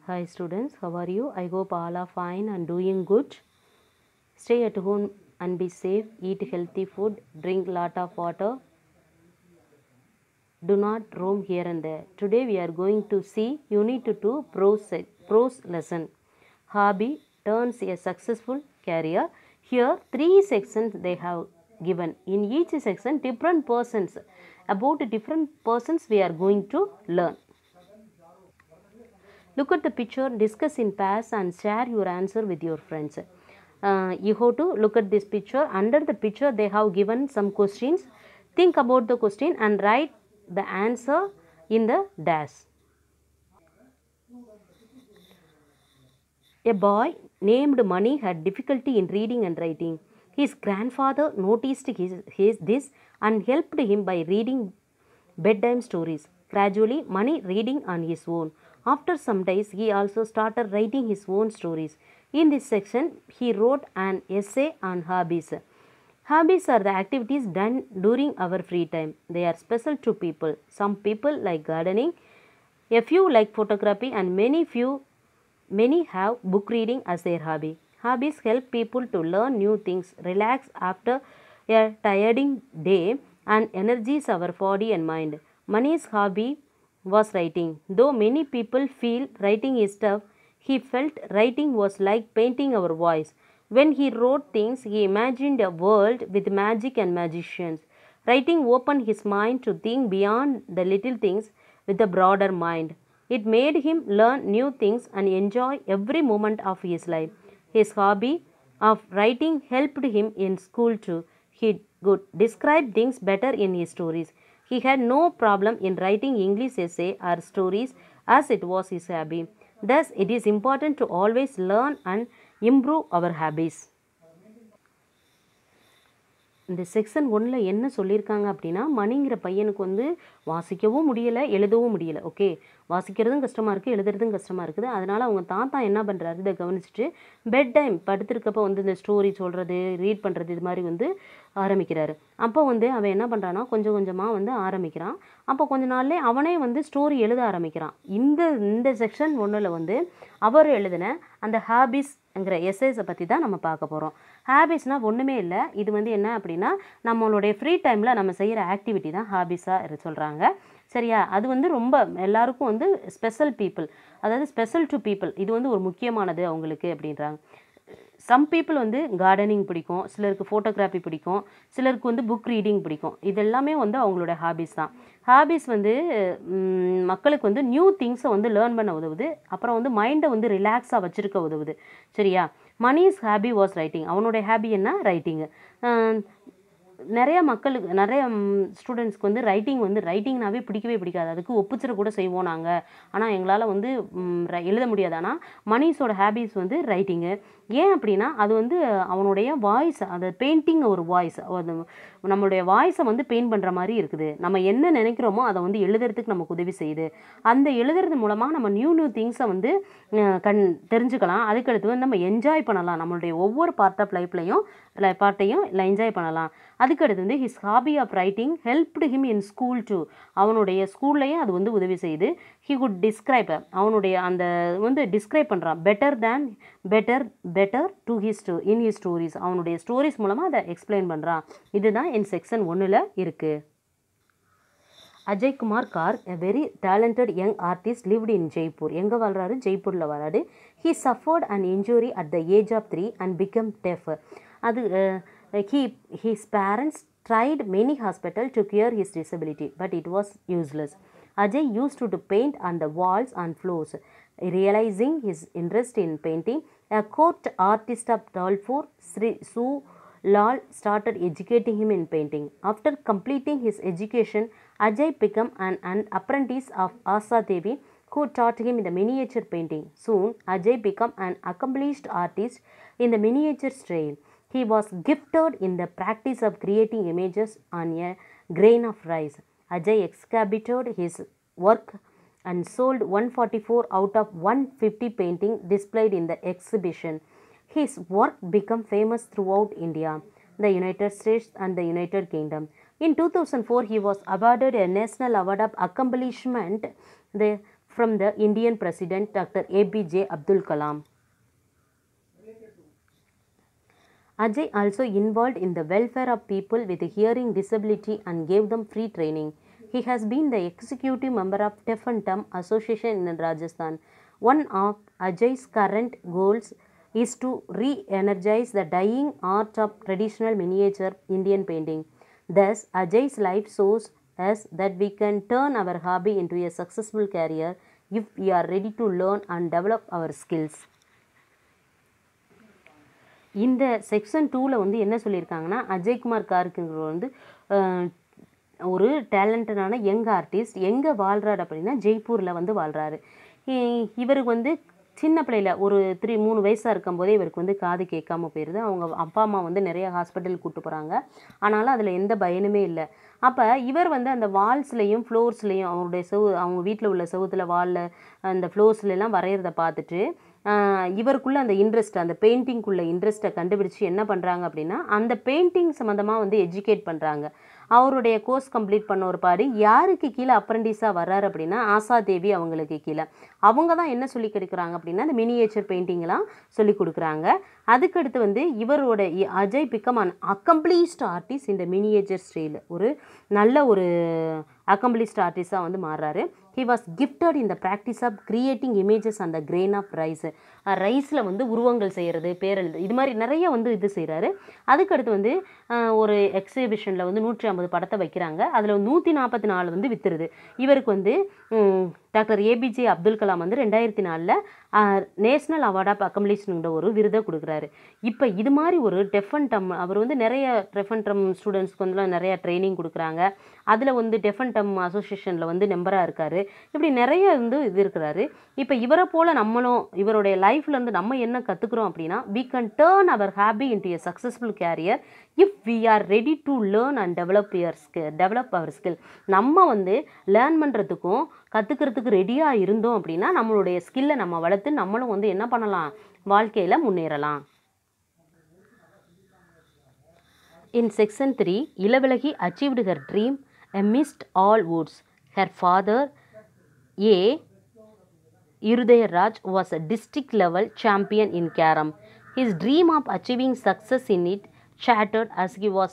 Hi students, how are you? I hope all are fine and doing good. Stay at home and be safe. Eat healthy food. Drink lot of water. Do not roam here and there. Today we are going to see Unit 2 prose lesson. Hobby turns a successful career. Here 3 sections they have given. In each section different persons. About different persons we are going to learn. Look at the picture, discuss in pairs and share your answer with your friends. You have to look at this picture. Under the picture they have given some questions. Think about the question and write the answer in the dash. A boy named Mani had difficulty in reading and writing. His grandfather noticed this and helped him by reading bedtime stories. Gradually, Mani reading on his own. After some days, he also started writing his own stories. In this section, he wrote an essay on hobbies. Hobbies are the activities done during our free time. They are special to people. Some people like gardening, a few like photography, and many have book reading as their hobby. Hobbies help people to learn new things, relax after a tiring day, and energize our body and mind. Mani's hobby was writing. Though many people feel writing is tough, he felt writing was like painting our voice. When he wrote things, he imagined a world with magic and magicians. Writing opened his mind to think beyond the little things with a broader mind. It made him learn new things and enjoy every moment of his life. His hobby of writing helped him in school too. He could describe things better in his stories. He had no problem in writing English essay or stories as it was his hobby. Thus, it is important to always learn and improve our hobbies. இந்த section 1ல் என்ன சொல்லியிருக்காங்க அப்படின்னா, மணிங்கிற பையனுக்கு வந்து வாசிக்கவும் முடியலை, எழுதவும் முடியலை. ஓகே, வாசிக்கிறதும் கஷ்டமாக இருக்குது, எழுதுறதும் கஷ்டமாக இருக்குது. அதனால் அவங்க தாத்தா என்ன பண்ணுறாரு, இதை கவனிச்சுட்டு பெட் டைம் படுத்திருக்கப்போ வந்து இந்த ஸ்டோரி சொல்கிறது, ரீட் பண்ணுறது இது மாதிரி வந்து ஆரம்பிக்கிறாரு. அப்போ வந்து அவன் என்ன பண்ணுறான்னா கொஞ்சம் கொஞ்சமாக வந்து ஆரம்பிக்கிறான். அப்போ கொஞ்ச நாள்லேயே அவனே வந்து ஸ்டோரி எழுத ஆரம்பிக்கிறான். இந்த செக்ஷன் 1ல் வந்து அவர் எழுதின அந்த ஹாபிஸ்ங்கிற எஸ்ஸேஸை பற்றி தான் நம்ம பார்க்க போகிறோம். ஹாபிஸ்னால் ஒன்றுமே இல்லை, இது வந்து என்ன அப்படின்னா நம்மளுடைய ஃப்ரீ டைமில் நம்ம செய்கிற ஆக்டிவிட்டி தான் ஹாபிஸாக சொல்கிறாங்க. சரியா? அது வந்து ரொம்ப எல்லாருக்கும் வந்து ஸ்பெஷல் பீப்புள், அதாவது ஸ்பெஷல் டு பீப்புள், இது வந்து ஒரு முக்கியமானது அவங்களுக்கு அப்படின்றாங்க. சம் பீப்புள் வந்து கார்டனிங் பிடிக்கும், சிலருக்கு ஃபோட்டோகிராஃபி பிடிக்கும், சிலருக்கு வந்து புக் ரீடிங் பிடிக்கும். இது எல்லாமே வந்து அவங்களோட ஹாபிஸ் தான். ஹாபிஸ் வந்து மக்களுக்கு வந்து நியூ திங்ஸை வந்து லேர்ன் பண்ண உதவுது. அப்புறம் வந்து மைண்டை வந்து ரிலாக்ஸாக வச்சுருக்க உதவுது. சரியா? Mani's hobby was writing. அவனுடைய ஹாபி என்ன? ரைட்டிங்கு. நிறைய மக்களுக்கு, நிறைய ஸ்டூடெண்ட்ஸ்க்கு வந்து ரைட்டிங்னாவே பிடிக்கவே பிடிக்காது. அதுக்கு ஒப்புச்சரை கூட செய்வோம் நாங்கள், ஆனால் எங்களால் வந்து எழுத முடியாது. ஆனால் மணிஸோட ஹாபிஸ் வந்து ரைட்டிங்கு. ஏன் அப்படின்னா அது வந்து அவனுடைய வாய்ஸ், அது பெயிண்டிங் ஒரு வாய்ஸ், நம்மளுடைய வாய்ஸை வந்து பெயிண்ட் பண்ணுற மாதிரி இருக்குது. நம்ம என்ன நினைக்கிறோமோ அதை வந்து எழுதுறதுக்கு நமக்கு உதவி செய்யுது. அந்த எழுதுறது மூலமாக நம்ம நியூ திங்ஸை வந்து தெரிஞ்சுக்கலாம். அதுக்கடுத்து வந்து நம்ம என்ஜாய் பண்ணலாம். நம்மளுடைய ஒவ்வொரு பார்ட் ஆஃப் லைஃப்லையும் என்ஜாய் பண்ணலாம். அதுக்கடுத்து வந்து his hobby of writing helped him in school too. அவனுடைய ஸ்கூல்லையும் அது வந்து உதவி செய்யுது. ஹி குட் டிஸ்கிரைப், அவனுடைய அந்த வந்து டிஸ்கிரைப் பண்ணுறான். Better to in his stories. அவனுடைய ஸ்டோரிஸ் மூலமாக அதை எக்ஸ்பிளைன் பண்ணுறான். இதுதான் என் செக்ஷன் 1ல் இருக்குது. Ajay Kumar Garg, a very talented young artist, lived in Jaipur. எங்கே வாழ்றாரு? ஜெய்ப்பூரில் வாழ்றாரு. He suffered an injury at the age of 3 and became deaf. அது his parents tried many hospitals to cure his disability, but it was useless. Ajay used to paint on the walls and floors. Realizing his interest in painting, a court artist of Dalpur, Sri Su Lal, started educating him in painting. After completing his education, Ajay became an apprentice of Asa Devi, who taught him the miniature painting. Soon, Ajay became an accomplished artist in the miniature style. He was gifted in the practice of creating images on a grain of rice. Ajay exhibited his work and sold 144 out of 150 paintings displayed in the exhibition. His work became famous throughout India, the United States and the United Kingdom. In 2004, he was awarded a National Award of Accomplishment, the from the Indian President Dr. APJ Abdul Kalam. Ajay also involved in the welfare of people with hearing disability and gave them free training. He has been the executive member of Deaf and Dumb Association in Rajasthan. One of Ajay's current goals is to re-energize the dying art of traditional miniature Indian painting. Thus, Ajay's life shows us that we can turn our hobby into a successful career if we are ready to learn and develop our skills. இந்த section 2ல் வந்து என்ன சொல்லியிருக்காங்கன்னா, அஜய்குமார் கார்க்குங்கிறவர் வந்து ஒரு டேலண்டடான young artist. எங்கே வாழ்கிறாரு அப்படின்னா ஜெய்ப்பூரில் வந்து வாழ்கிறாரு. இவருக்கு வந்து சின்ன பிள்ளையில் ஒரு 3 வயசாக இருக்கும்போதே இவருக்கு வந்து காது கேட்காம போயிடுது. அவங்க அப்பா அம்மா வந்து நிறைய ஹாஸ்பிட்டலுக்கு கூப்பிட்டு போகிறாங்க. ஆனாலும் அதில் எந்த பயனுமே இல்லை. அப்போ இவர் வந்து அந்த வால்ஸ்லேயும் ஃப்ளோர்ஸ்லேயும் அவருடைய அவங்க வீட்டில் உள்ள செவுத்தில் வாலில் அந்த ஃப்ளோர்ஸ்லாம் வரைகிறத பார்த்துட்டு இவருக்குள்ளே அந்த இன்ட்ரெஸ்ட், அந்த பெயிண்டிங்குள்ளே இன்ட்ரெஸ்ட்டை கண்டுபிடிச்சி என்ன பண்ணுறாங்க அப்படின்னா அந்த பெயிண்டிங் சம்மந்தமாக வந்து எஜுகேட் பண்ணுறாங்க. அவருடைய கோர்ஸ் கம்ப்ளீட் பண்ண ஒரு பாடி யாருக்கு கீழே அப்ரெண்டிஸாக வர்றாரு அப்படின்னா ஆசா தேவி அவங்களுக்கு கீழே. அவங்க தான் என்ன சொல்லி கொடுக்குறாங்க அப்படின்னா இந்த மினியேச்சர் பெயிண்டிங்லாம் சொல்லி கொடுக்குறாங்க. அதுக்கடுத்து வந்து இவரோட Ajay become an accomplished artist இந்த மினியேச்சர் ஸ்டைல், ஒரு நல்ல ஒரு அக்கம்ப்ளீஸ்ட் ஆர்டிஸ்டாக வந்து மாறுறாரு. He was gifted in the practice of creating images on the grain of rice. ரைஸில் வந்து உருவங்கள் செய்கிறது, பேரெழுது, இது மாதிரி நிறைய வந்து இது செய்கிறாரு. அதுக்கடுத்து வந்து ஒரு எக்ஸிபிஷனில் வந்து 150 படத்தை வைக்கிறாங்க. அதில் 144 வந்து விற்றுருது. இவருக்கு வந்து டாக்டர் ஏபிஜே அப்துல் கலாம் வந்து 2004 நேஷ்னல் அவார்ட் ஆஃப் அக்கம்ப்ளிஷ்மெண்ட் ஒரு விருதை கொடுக்குறாரு. இப்போ இது மாதிரி ஒரு டெஃப் அண்ட் டம், அவர் வந்து நிறைய டெஃப் அண்ட் டம் ஸ்டூடெண்ட்ஸ்க்கு வந்து நிறையா ட்ரைனிங் கொடுக்குறாங்க. அதில் வந்து டெஃப் அண்ட் டம் அசோசியேஷனில் வந்து மெம்பராக இருக்கார். இப்படி நிறைய வந்து இது இருக்கிறாரு. இப்போ இவரை போல் நம்மளும் இவருடைய லைஃப்லேருந்து நம்ம என்ன கற்றுக்குறோம் அப்படின்னா, we can turn our hobby into a successful career if we are ready to learn and develop our skill. நம்ம வந்து லேர்ன் பண்ணுறதுக்கும் கற்றுக்கிறதுக்கு ரெடியாக இருந்தோம் அப்படின்னா நம்மளுடைய ஸ்கில்லை நம்ம வளர்த்து நம்மளும் வந்து என்ன பண்ணலாம், வாழ்க்கையில் முன்னேறலாம். In section 3, Ilavazhagi achieved her dream amidst all odds. Her father, A. Irudayaraj, was a district level champion in Carom. His dream of achieving success in it shattered as he was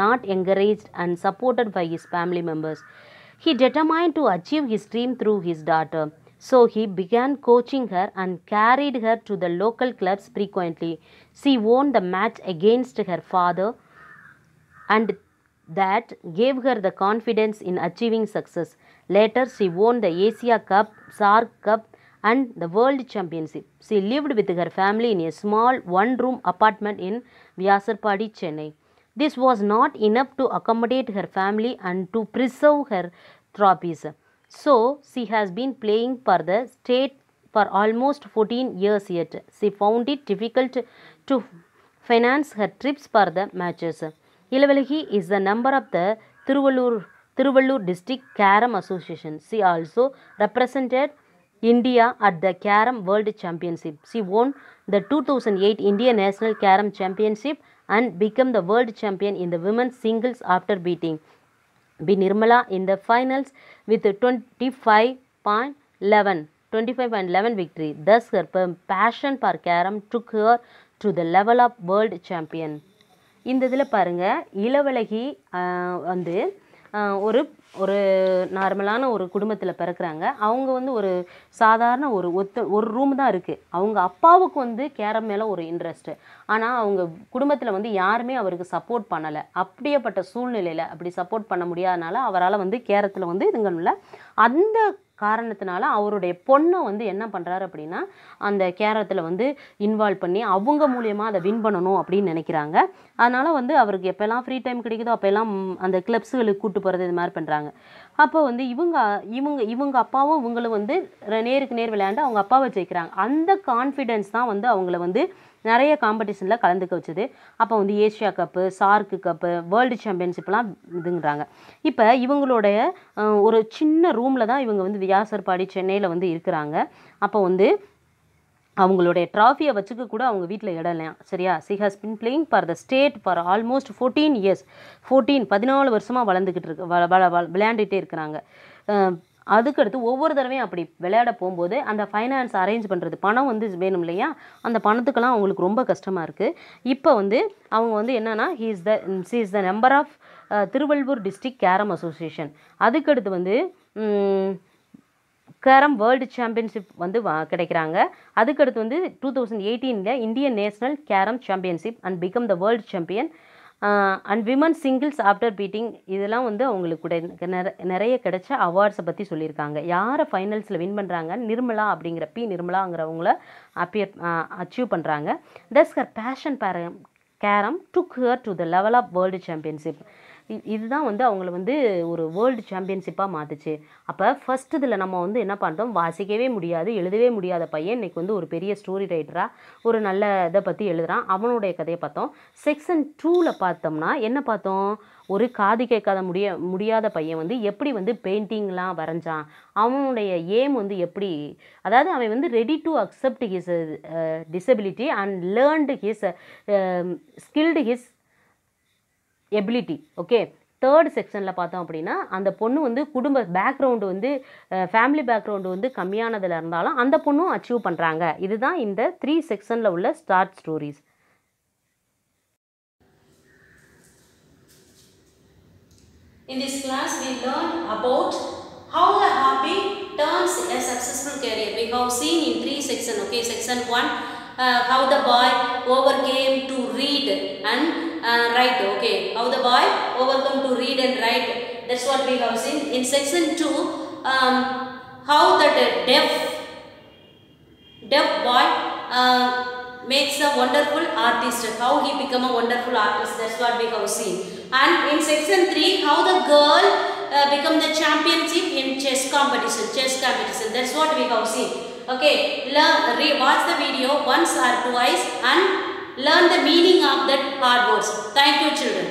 not encouraged and supported by his family members. He determined to achieve his dream through his daughter. So he began coaching her and carried her to the local clubs frequently. She won the match against her father, and that gave her the confidence in achieving success. Later, she won the Asia Cup, SARC Cup, and the World Championship. She lived with her family in a small one-room apartment in Vyasarpadi, Chennai. This was not enough to accommodate her family and to preserve her trophies. So, she has been playing for the state for almost 14 years yet. She found it difficult to finance her trips for the matches. Ilavalahi is the member of the Tiruvallur District Carom Association. She also represented India at the Carom World Championship. She won the 2008 India National Carom Championship and became the world champion in the women's singles after beating B. Nirmala in the finals with 25.11 victory. Thus, her passion for Carom took her to the level of world champion. இந்த இதில் பாருங்கள், இளவழகி வந்து ஒரு நார்மலான ஒரு குடும்பத்தில் பிறக்கிறாங்க. அவங்க வந்து ஒரு சாதாரண ஒரு ரூம் தான் இருக்குது. அவங்க அப்பாவுக்கு வந்து கேரம் மேலே ஒரு இன்ட்ரெஸ்ட்டு. ஆனால் அவங்க குடும்பத்தில் வந்து யாருமே அவருக்கு சப்போர்ட் பண்ணலை. அப்படியேப்பட்ட சூழ்நிலையில் அப்படி சப்போர்ட் பண்ண முடியாதனால அவரால் வந்து கேரத்தில் வந்து இதுங்கல்ல அந்த காரணத்தினால அவருடைய பொண்ணை வந்து என்ன பண்ணுறாரு அப்படின்னா அந்த கேரத்தில் வந்து இன்வால்வ் பண்ணி அவங்க மூலியமாக அதை வின் பண்ணணும் அப்படின்னு நினைக்கிறாங்க. அதனால் வந்து அவருக்கு எப்போல்லாம் ஃப்ரீ டைம் கிடைக்குதோ அப்போல்லாம் அந்த கிளப்ஸுகளுக்கு கூப்பிட்டு போகிறது இது மாதிரி பண்ணுறாங்க. அப்போ வந்து இவங்க அப்பாவும் இவங்களும் வந்து நேருக்கு நேர் விளையாண்டு அவங்க அப்பாவை ஜெயிக்கிறாங்க. அந்த கான்ஃபிடென்ஸ் தான் வந்து அவங்கள வந்து நிறைய காம்படிஷனில் கலந்துக்க வச்சுது. அப்போ வந்து ஏஷியா கப்பு, சார்க்கு கப்பு, வேர்ல்டு சாம்பியன்ஷிப்லாம் இதுங்கிறாங்க. இப்போ இவங்களுடைய ஒரு சின்ன ரூமில் தான் இவங்க வந்து வியாசர்பாடி சென்னையில் வந்து இருக்கிறாங்க. அப்போ வந்து அவங்களுடைய ட்ராஃபியை வச்சுக்க கூட அவங்க வீட்டில் இடம் இல்லையா, சரியா. C has been playing for the state for almost 14 வருஷமாக வளர்ந்துக்கிட்டு விளையாண்டுகிட்டே இருக்கிறாங்க. அதுக்கடுத்து ஒவ்வொரு தடவையும் அப்படி விளையாட போகும்போது அந்த ஃபைனான்ஸ் அரேஞ்ச் பண்ணுறது, பணம் வந்து வேணும் இல்லையா, அந்த பணத்துக்கெல்லாம் அவங்களுக்கு ரொம்ப கஷ்டமாக இருக்குது. இப்போ வந்து அவங்க வந்து என்னென்னா she is the member of Tiruvallur district carrom association. அதுக்கடுத்து வந்து கேரம் வேர்ல்டு சாம்பியன்ஷிப் வந்து கிடைக்கிறாங்க. அதுக்கடுத்து வந்து 2018 Indian national carrom championship and become the world champion and women singles after beating. இதெல்லாம் வந்து அவங்களுக்கு கூட நிறைய கிடைச்ச அவார்ட்ஸை பற்றி சொல்லியிருக்காங்க. யாரை ஃபைனல்ஸில் வின் பண்ணுறாங்க, நிர்மலா அப்படிங்கிற நிர்மலாங்கிறவங்கள அச்சீவ் பண்ணுறாங்க. Thus her passion carrom took her to the level of world championship. இதுதான் வந்து அவங்கள வந்து ஒரு வேர்ல்டு சாம்பியன்ஷிப்பாக மாற்றுச்சு. அப்போ ஃபஸ்ட் இதில் நம்ம வந்து என்ன பண்ணுறோம், வாசிக்கவே முடியாது எழுதவே முடியாத பையன் இன்றைக்கி வந்து ஒரு பெரிய ஸ்டோரி ரைட்டராக ஒரு நல்ல இதை பற்றி எழுதுகிறான். அவனுடைய கதையை பார்த்தோம். செக்ஷன் 2ல் பார்த்தோம்னா என்ன பார்த்தோம், ஒரு காது கேட்காத முடியாத பையன் வந்து எப்படி வந்து பெயிண்டிங்லாம் வரைஞ்சான், அவனுடைய எய்ம் வந்து எப்படி, அதாவது அவன் வந்து ready to accept his disability and learned his skilled his ability. Okay, third செக்ஷனில் பார்த்தோம் அப்படின்னா அந்த பொண்ணு வந்து குடும்ப பேக்ரவுண்டு வந்து ஃபேமிலி பேக்ரவுண்டு வந்து கம்மியானதில் இருந்தாலும் அந்த பொண்ணும் அச்சீவ் பண்ணுறாங்க. இதுதான் இந்த 3 செக்ஷனில் உள்ள start stories. In this class we learned about how a hobby turns a successful career. We have seen in 3 sections. Okay, section 1 how the boy overcame to read and write. Okay, how the boy overcome to read and write, that's what we have seen. In section 2 how that deaf boy makes a wonderful artist, how he become a wonderful artist, that's what we have seen. And in section 3 how the girl become the championship in chess competition, that's what we have seen. Okay, watch the video once or twice and learn the meaning of that hard words. Thank you children.